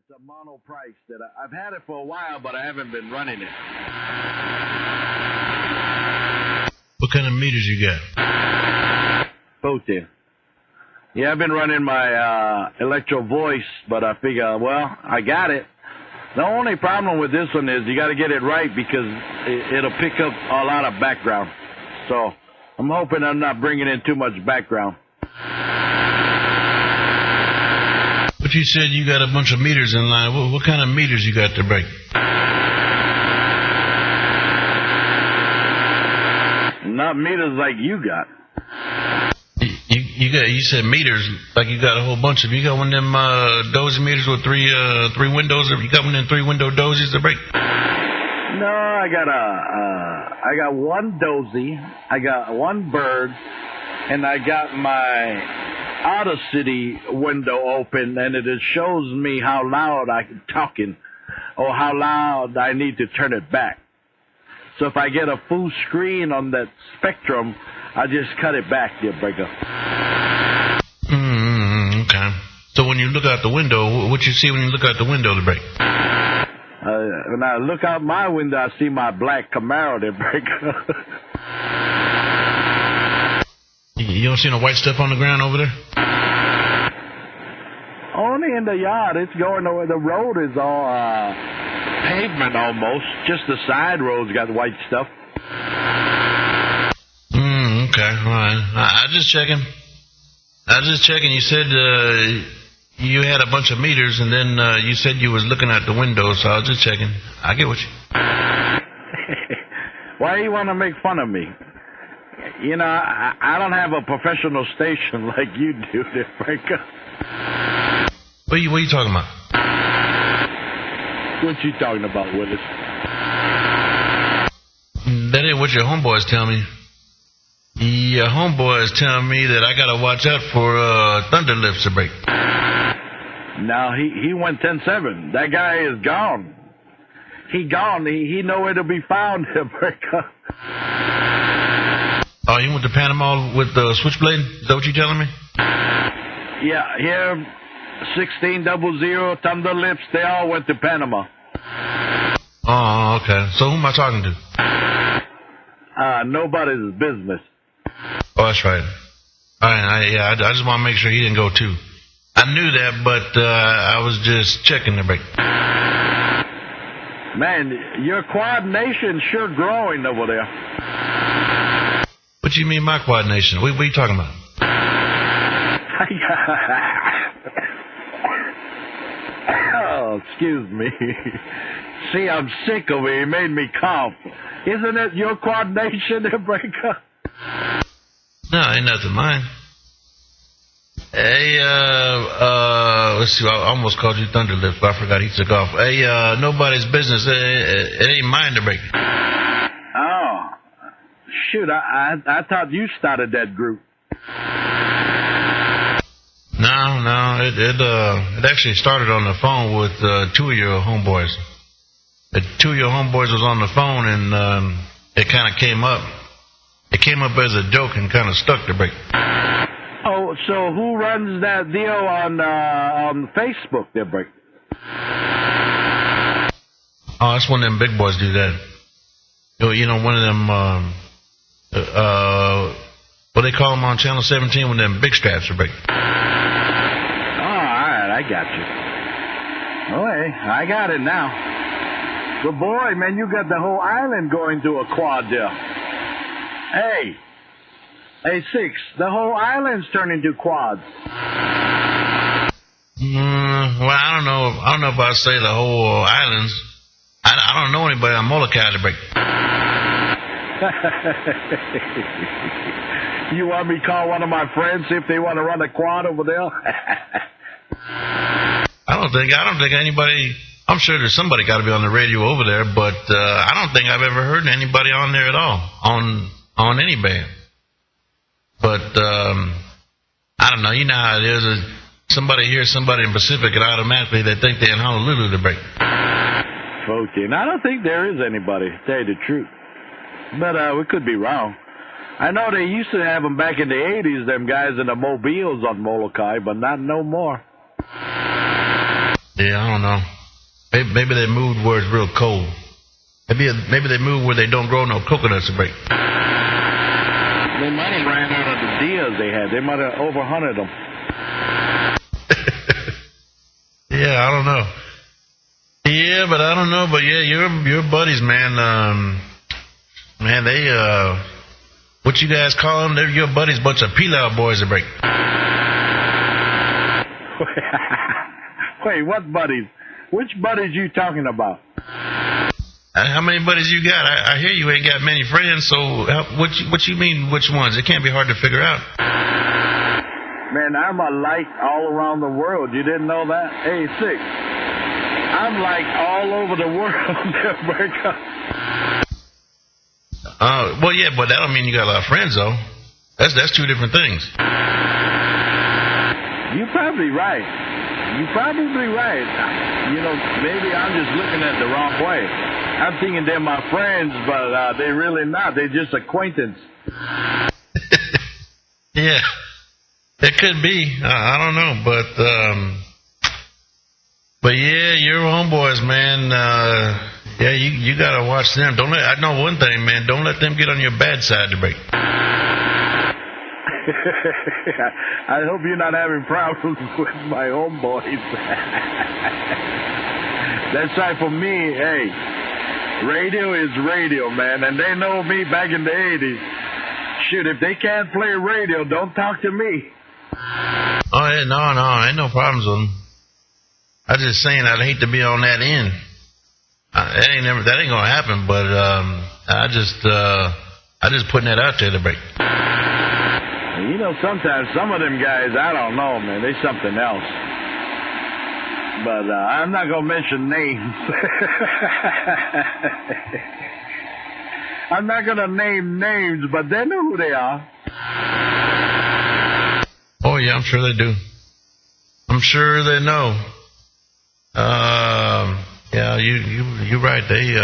It's a mono price that I've had it for a while, but I haven't been running it. What kind of meters you got? Both there. Yeah, I've been running my Electro Voice, but I figure, well, I got it. The only problem with this one is you got to get it right because it'll pick up a lot of background. So I'm hoping I'm not bringing in too much background. But you said you got a bunch of meters in line. What kind of meters you got to break? Not meters like you got. You said meters like you got a whole bunch of them. You got one of them dozy meters with three windows. You got one of them 3-window dozies to break? No, I got one dozy, I got one bird, and I got my outer city window open, and it shows me how loud I'm talking or how loud I need to turn it back. So if I get a full screen on that spectrum, I just cut it back, dear breaker. Okay. So when you look out the window, what you see when you look out the window to break? When I look out my window, I see my black Camaro, dear breaker. You don't see no white stuff on the ground over there? Only in the yard. It's going over. The road is all pavement almost. Just the side roads got white stuff. Okay, all right. I just checking. You said you had a bunch of meters, and then you said you was looking out the window, so I was just checking. I get what you. Why do you want to make fun of me? You know, I don't have a professional station like you do, Franco. What are you talking about? What you talking about, Willis? That ain't what your homeboys tell me. Your homeboys tell me that I gotta watch out for thunder lifts to break. Now, he went 10-7. That guy is gone. He gone. He nowhere to be found, Franco. Oh, you went to Panama with the switchblade? Is that what you telling me? Yeah, here, 1600, Thunder Lips, they all went to Panama. Oh, okay. So who am I talking to? Nobody's business. Oh, that's right. All right, I just want to make sure he didn't go too. I knew that, but I was just checking the break. Man, your coordination's sure growing over there. What do you mean my coordination? What are you talking about? Oh, excuse me. See, I'm sick of it. He made me cough. Isn't it your coordination, breaker? No, ain't nothing mine. Hey, let's see, I almost called you Thunderlips, but I forgot he took off. Hey, nobody's business. It ain't mine to break. Oh, shoot, I thought you started that group. No, it actually started on the phone with two of your homeboys. The two of your homeboys was on the phone, and it kind of came up. It came up as a joke and kind of stuck to break. Oh, so who runs that deal on Facebook there, Break? Oh, that's one of them big boys do that. You know, one of them, what they call them on Channel 17, one of them big straps to break. Oh, all right, I got you. Oh, hey, I got it now. But boy, man, you got the whole island going to a quad there. Hey, Six, the whole island's turning to quads. Well, I don't know if I say the whole islands. I don't know anybody on Molokai to break. You want me to call one of my friends, see if they want to run a quad over there? I don't think anybody. I'm sure there's somebody got to be on the radio over there, but I don't think I've ever heard anybody on there at all on any band. But I don't know. You know how it is. Somebody hears somebody in Pacific, and automatically they think they're in Honolulu to break. Okay, and I don't think there is anybody, to tell you the truth. But we could be wrong. I know they used to have them back in the 80s, them guys in the mobiles on Molokai, but not no more. Yeah, I don't know. Maybe they moved where it's real cold. Maybe they moved where they don't grow no coconuts to break. They might have ran out of the deers they had. They might have overhunted them. Yeah, I don't know. Yeah, but I don't know. But yeah, your buddies, man. Man, they what you guys call them? They're your buddies, bunch of pilau boys to break. Wait, what buddies? Which buddies you talking about? How many buddies you got? I hear you ain't got many friends, so what you mean, which ones? It can't be hard to figure out. Man, I'm a light all around the world. You didn't know that? Hey, Six. I'm like all over the world. Well, yeah, but that don't mean you got a lot of friends, though. That's two different things. You're probably right. You're probably right. You know, maybe I'm just looking at it the wrong way. I'm thinking they're my friends, but they're really not. They're just acquaintance. Yeah, it could be. I don't know, but yeah, your homeboys, man. Yeah, you gotta watch them. I know one thing, man. Don't let them get on your bad side to break. I hope you're not having problems with my homeboys. That's right for me. Hey, radio is radio, man, and they know me back in the 80s. Shit, if they can't play radio, don't talk to me. Oh, yeah, no, ain't no problems with them. I'm just saying I'd hate to be on that end. That ain't gonna happen. But I just putting that out there to break. You know, sometimes some of them guys, I don't know, man. They something else. But I'm not gonna mention names. I'm not gonna name names, but they know who they are. Oh yeah, I'm sure they do. I'm sure they know. Yeah, you're right. They,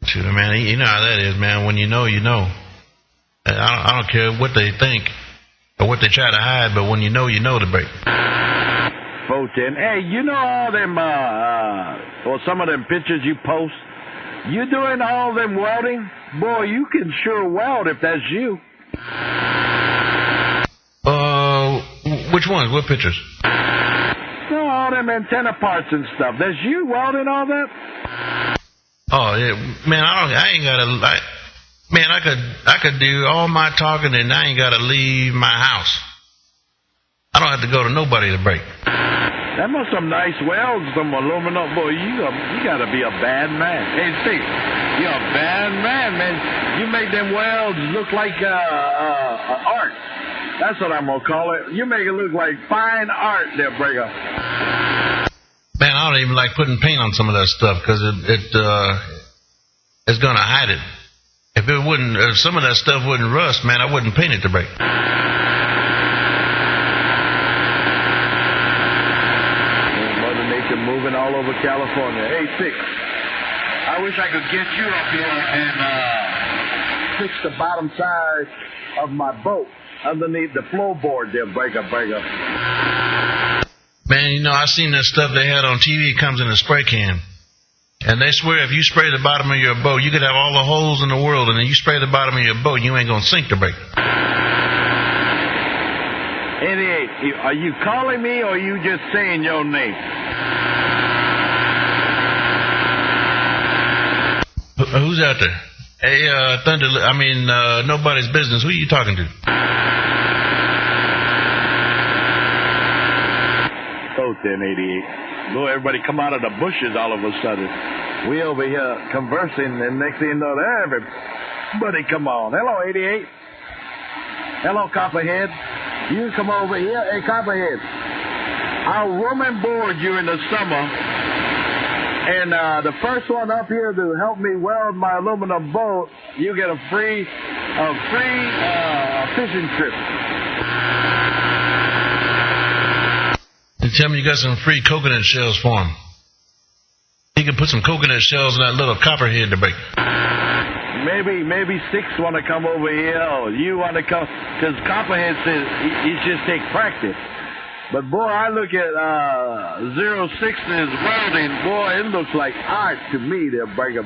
shoot, man, you know how that is, man. When you know, you know. I don't care what they think or what they try to hide, but when you know the break. Fulton, hey, you know all them, or some of them pictures you post? You doing all them welding? Boy, you can sure weld if that's you. Which ones? What pictures? No, all them antenna parts and stuff. That's you welding all that? Oh yeah, man. I ain't gotta. Man, I could do all my talking and I ain't gotta leave my house. I don't have to go to nobody to break. That must some nice welds, some aluminum. Boy, you gotta be a bad man. Hey, Steve, you're a bad man. You make them welds look like art. That's what I'm gonna call it. You make it look like fine art, there, Breaker. Man, I don't even like putting paint on some of that stuff because it's gonna hide it. If some of that stuff wouldn't rust, man, I wouldn't paint it to break. Mother Nature moving all over California. Hey, Six, I wish I could get you up here and fix the bottom side of my boat underneath the floorboard there, Breaker. Man, you know, I seen that stuff they had on TV. It comes in a spray can. And they swear if you spray the bottom of your boat, you could have all the holes in the world, and then you spray the bottom of your boat, you ain't going to sink to break. 88, are you calling me or are you just saying your name? Who's out there? Hey, Thunder, nobody's business. Who are you talking to? Oh, 1088. Boy, everybody come out of the bushes all of a sudden. We over here conversing, and next thing you know, everybody come on. Hello, 88. Hello, Copperhead. You come over here. Hey, Copperhead. I'll room and board you in the summer. And the first one up here to help me weld my aluminum boat, you get a free fishing trip. And tell me you got some free coconut shells for him. He can put some coconut shells in that little copperhead to break. Maybe Six want to come over here, or you want to come, because Copperhead says he just take practice. But boy, I look at 06's welding. Boy, it looks like art to me. There, breaker.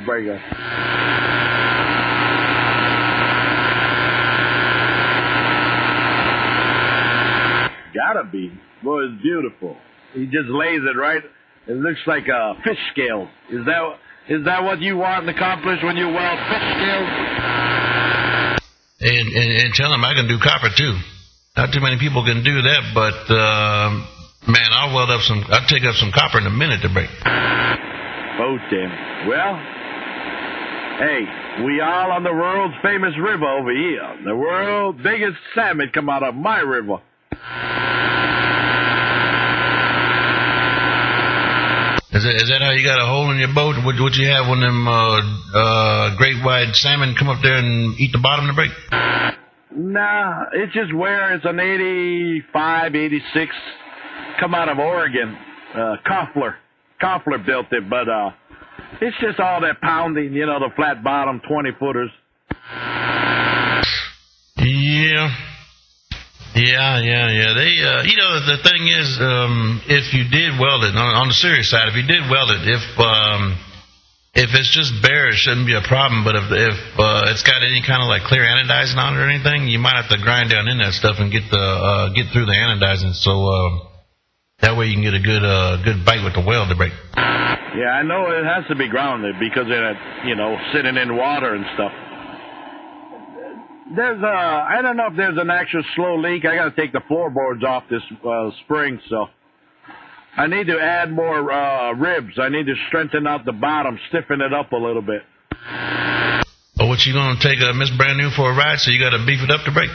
Gotta be. Boy, it's beautiful. He just lays it right. It looks like a fish scale. Is that what you want to accomplish when you weld fish scales? And tell him I can do copper too. Not too many people can do that, but man, I'll take up some copper in a minute to break. Oh, damn. Well, hey, we all on the world's famous river over here. The world's biggest salmon come out of my river. Is that how you got a hole in your boat? Would you have one of them great white salmon come up there and eat the bottom to break? Nah, it's just where it's an 85, 86, come out of Oregon. Koffler built it, but it's just all that pounding, the flat bottom 20-footers. Yeah. They, the thing is, if you did weld it, on the serious side, if you did weld it, if it's just bare, it shouldn't be a problem. But if it's got any kind of like clear anodizing on it or anything, you might have to grind down in that stuff and get through the anodizing. So that way you can get a good bite with the weld to break. Yeah, I know it has to be grounded because it's sitting in water and stuff. I don't know if there's an actual slow leak. I got to take the floorboards off this spring, so I need to add more ribs. I need to strengthen out the bottom, stiffen it up a little bit. Oh, what you gonna take Miss Brand New for a ride? So you got to beef it up to break.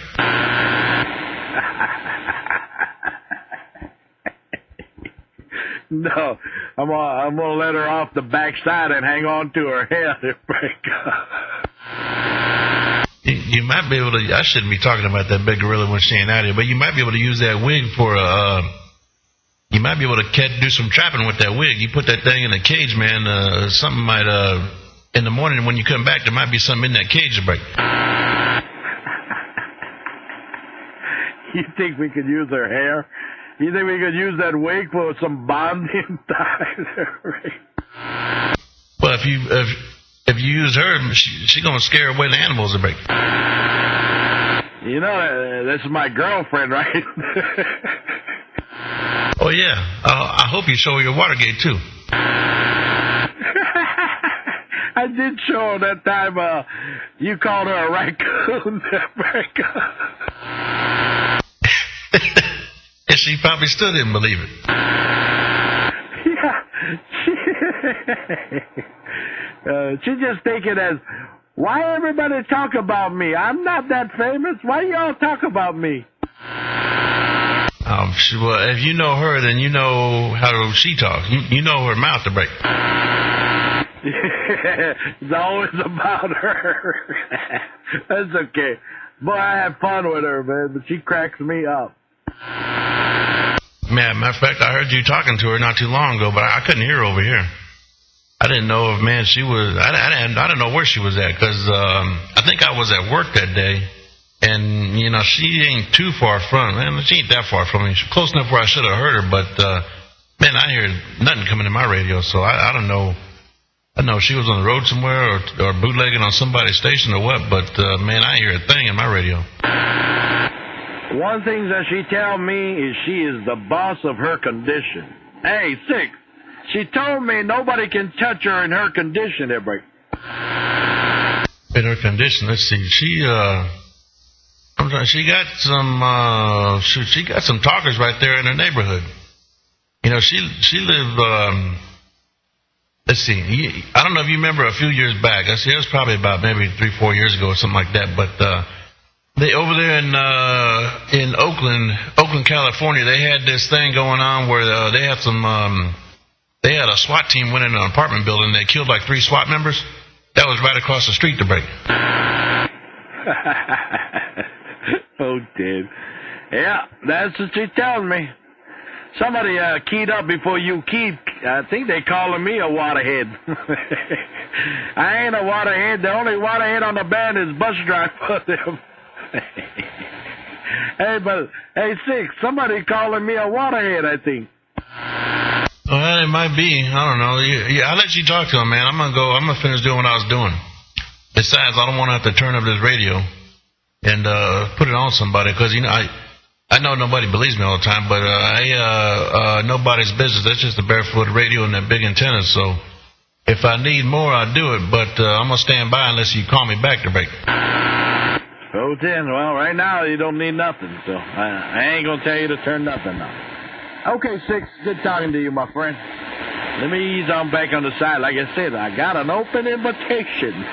No, I'm gonna let her off the backside and hang on to her hair to break. You might be able to. I shouldn't be talking about that big gorilla when she ain't out here, but you might be able to use that wig for you might be able to do some trapping with that wig. You put that thing in a cage, man. Something might in the morning when you come back, there might be something in that cage to break. You think we could use her hair? You think we could use that wig for some bonding ties? Well, if you use her, she's gonna scare away the animals to break. This is my girlfriend, right? Oh yeah. I hope you show her your Watergate too. I did show her that time. You called her a raccoon. And she probably still didn't believe it. Yeah. She just take it as, why everybody talk about me? I'm not that famous. Why y'all talk about me? Well, if you know her, then you know how she talks. You know her mouth to break. It's always about her. That's okay. Boy, I have fun with her, man, but she cracks me up. Man, matter of fact, I heard you talking to her not too long ago, but I couldn't hear her over here. I didn't know if, man, she was, I didn't know where she was at, because I think I was at work that day, and, she ain't too far from, man, she ain't that far from me. She's close enough where I should have heard her, but, man, I hear nothing coming in my radio, so I don't know. I don't know if she was on the road somewhere or bootlegging on somebody's station or what, but, man, I hear a thing in my radio. One thing that she tell me is she is the boss of her condition. Hey, Six, she told me nobody can touch her in her condition, everybody. In her condition, let's see. She got some talkers right there in her neighborhood. She lived. Let's see. I don't know if you remember a few years back. It was probably about maybe 3-4 years ago or something like that. But they over there in Oakland, California, they had this thing going on where they had they had a SWAT team went in an apartment building. They killed like 3 SWAT members. That was right across the street to break. Oh, dude. Yeah, that's what she tells me. Somebody keyed up before you keyed. I think they calling me a waterhead. I ain't a waterhead. The only waterhead on the band is bus driver for them. Hey, Six, somebody calling me a waterhead, I think. Well, it might be. I don't know. Yeah, I'll let you talk to him, man. I'm gonna finish doing what I was doing. Besides, I don't want to have to turn up this radio and put it on somebody because I know nobody believes me all the time, but nobody's business. That's just a barefoot radio and that big antenna. So if I need more, I'll do it. But I'm gonna stand by unless you call me back to break. Oh, 10. Well, right now you don't need nothing, so I ain't gonna tell you to turn nothing on. Okay, Six. Good talking to you, my friend. Let me ease on back on the side. Like I said, I got an open invitation.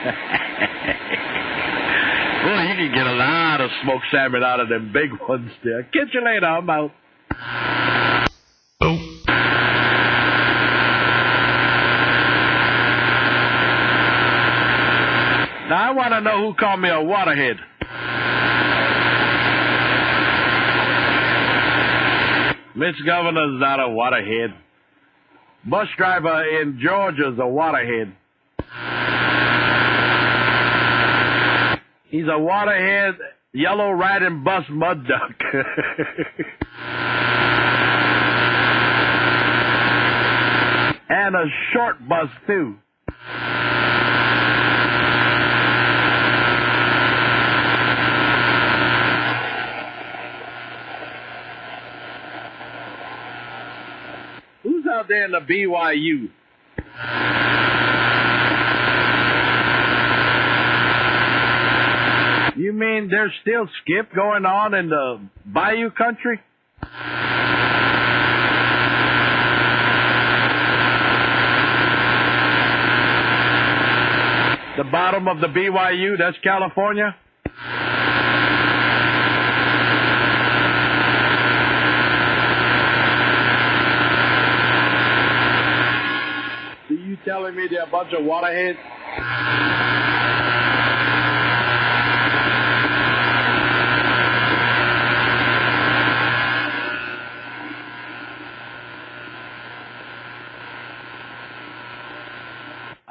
Well, you can get a lot of smoked salmon out of them big ones there. Catch you later. I'm out. Oh. Now, I want to know who called me a waterhead. Miss Governor's not a waterhead. Bus driver in Georgia's a waterhead. He's a waterhead, yellow riding bus mud duck. And a short bus, too. Who's out there in the BYU? You mean there's still skip going on in the Bayou country? The bottom of the BYU, that's California? So you telling me they're a bunch of waterheads?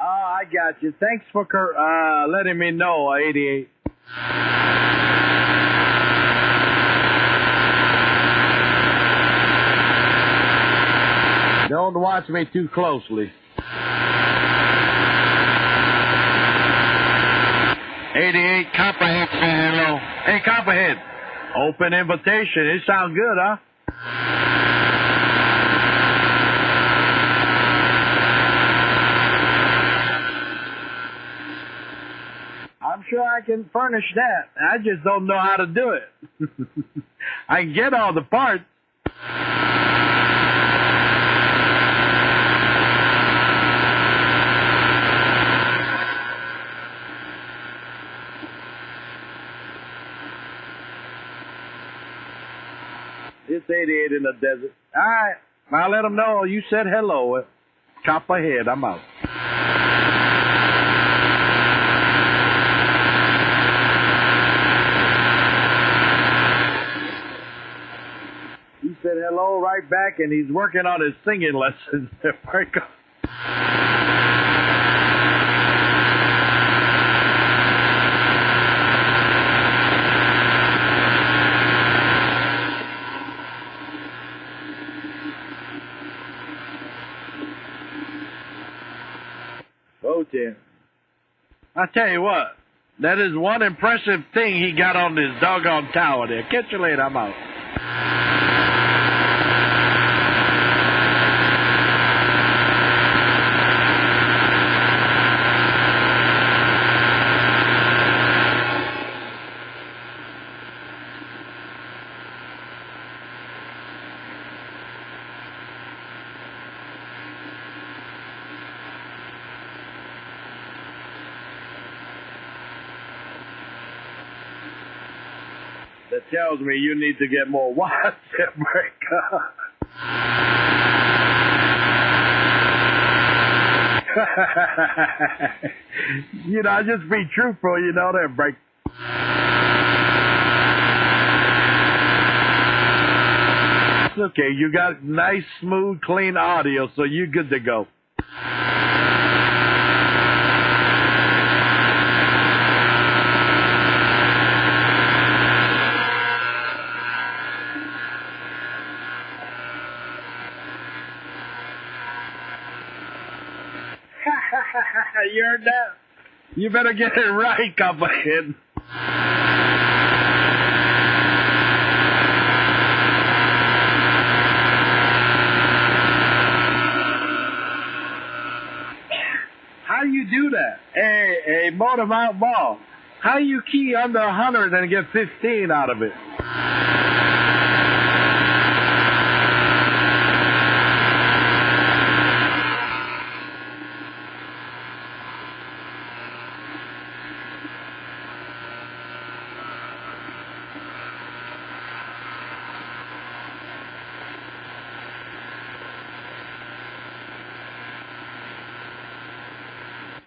I got you. Thanks for letting me know, 88. Don't watch me too closely. 88, Copperhead, say hello. Hey, Copperhead. Open invitation. It sounds good, huh? I'm sure I can furnish that. I just don't know how to do it. I can get all the parts. It's 88 in the desert. All right. I'll let them know you said hello. Chop ahead. I'm out. He said hello right back, and he's working on his singing lessons. Oh, dear. I tell you what, that is one impressive thing he got on this doggone tower there. Catch you later. I'm out. That tells me you need to get more watts at break. Just be truthful, that break. It's okay. You got nice, smooth, clean audio, so you're good to go. You heard that? You better get it right, Copperhead. How you do that? Hey, motor mount ball. How you key under 100 and get 15 out of it?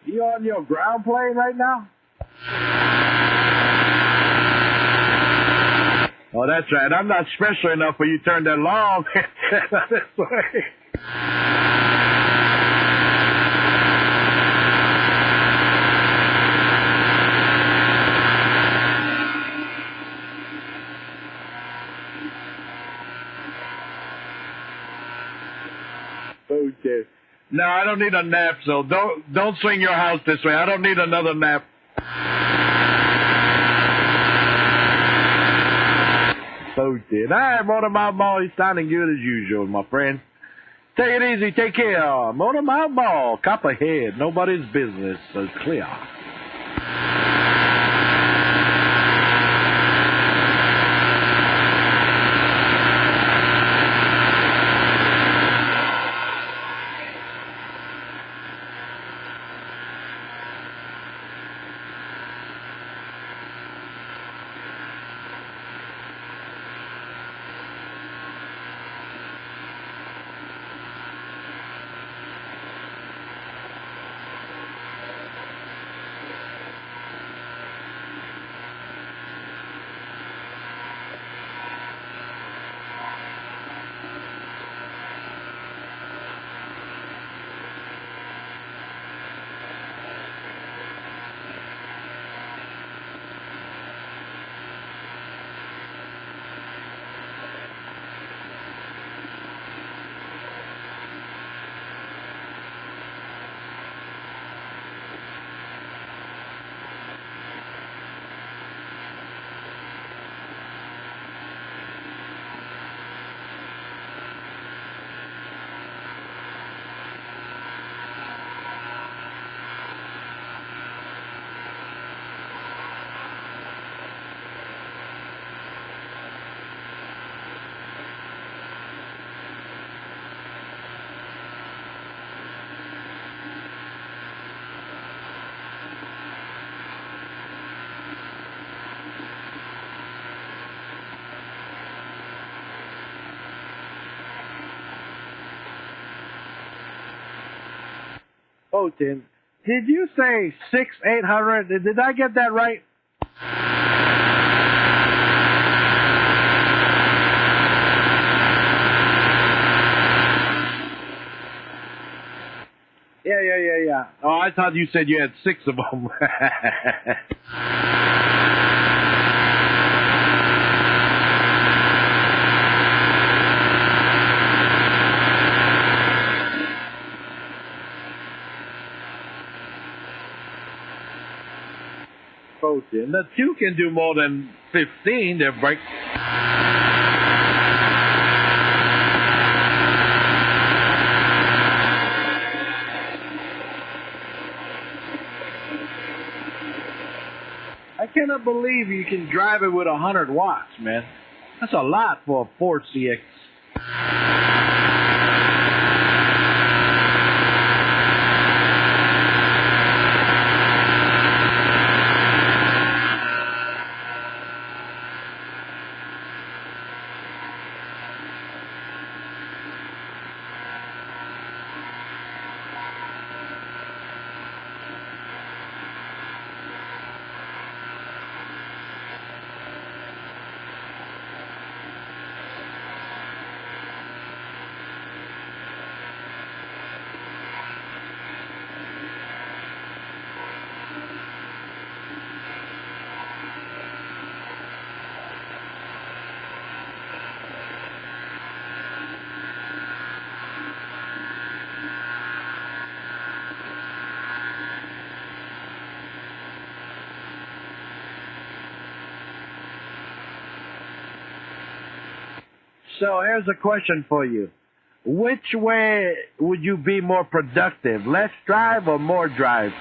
You on your ground plane right now? Oh, that's right. I'm not special enough for you to turn that long this way. Okay. No, I don't need a nap, so don't swing your house this way. I don't need another nap. Okay. All right, Motor Mouth Ball, he's sounding good as usual, my friend. Take it easy. Take care. Motor Mouth Ball, Copperhead. Nobody's business. So clear. Oh, Tim, did you say 800? Did I get that right? Yeah. Oh, I thought you said you had 6 of them. And the 2 can do more than 15. They're break. I cannot believe you can drive it with 100 watts, man. That's a lot for a Ford CX. So here's a question for you. Which way would you be more productive, less drive or more drive?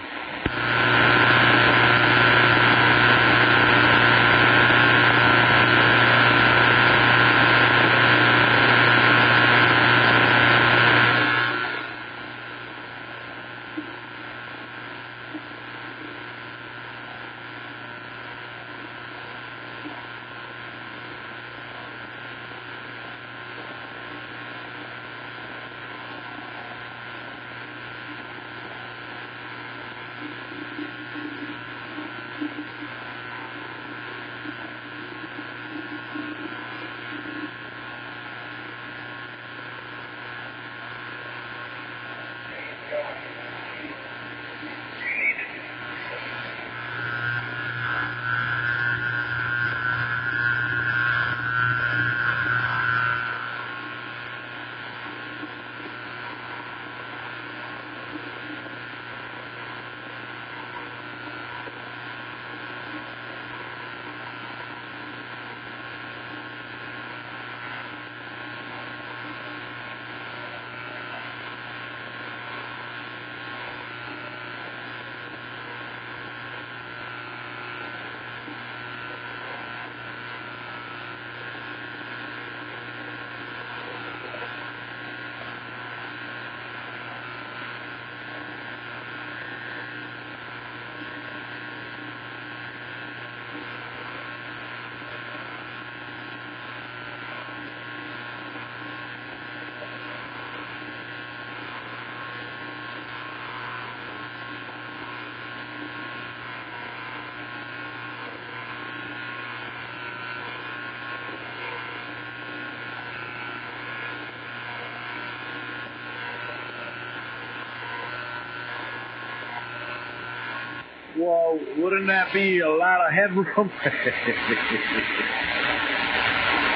Well, wouldn't that be a lot of headroom?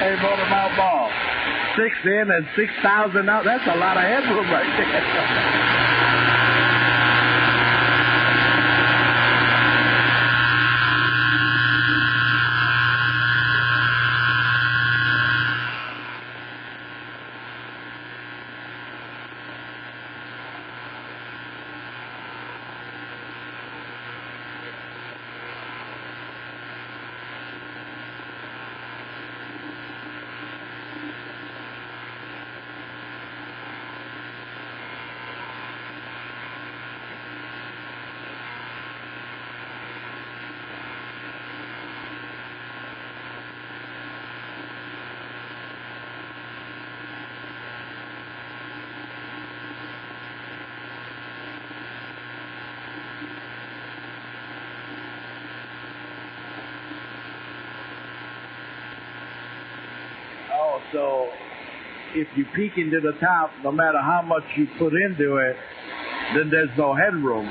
Hey, Motormouth Ball, 6 in and 6,000 out. That's a lot of headroom right there. So if you peek into the top, no matter how much you put into it, then there's no headroom.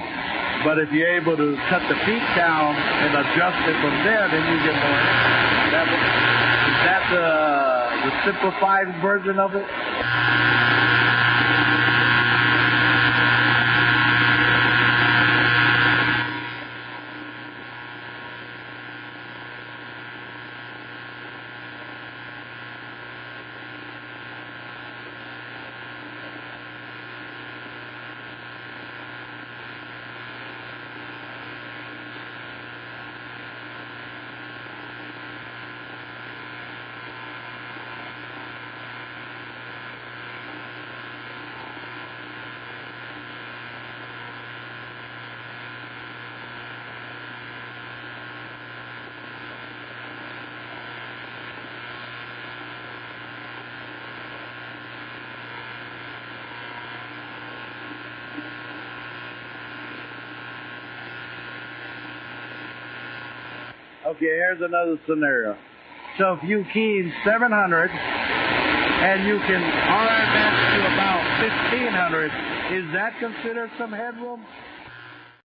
But if you're able to cut the peak down and adjust it from there, then you get more headroom. Is that the simplified version of it? Okay, here's another scenario. So if you key in 700 and you can RMS to about 1,500, is that considered some headroom?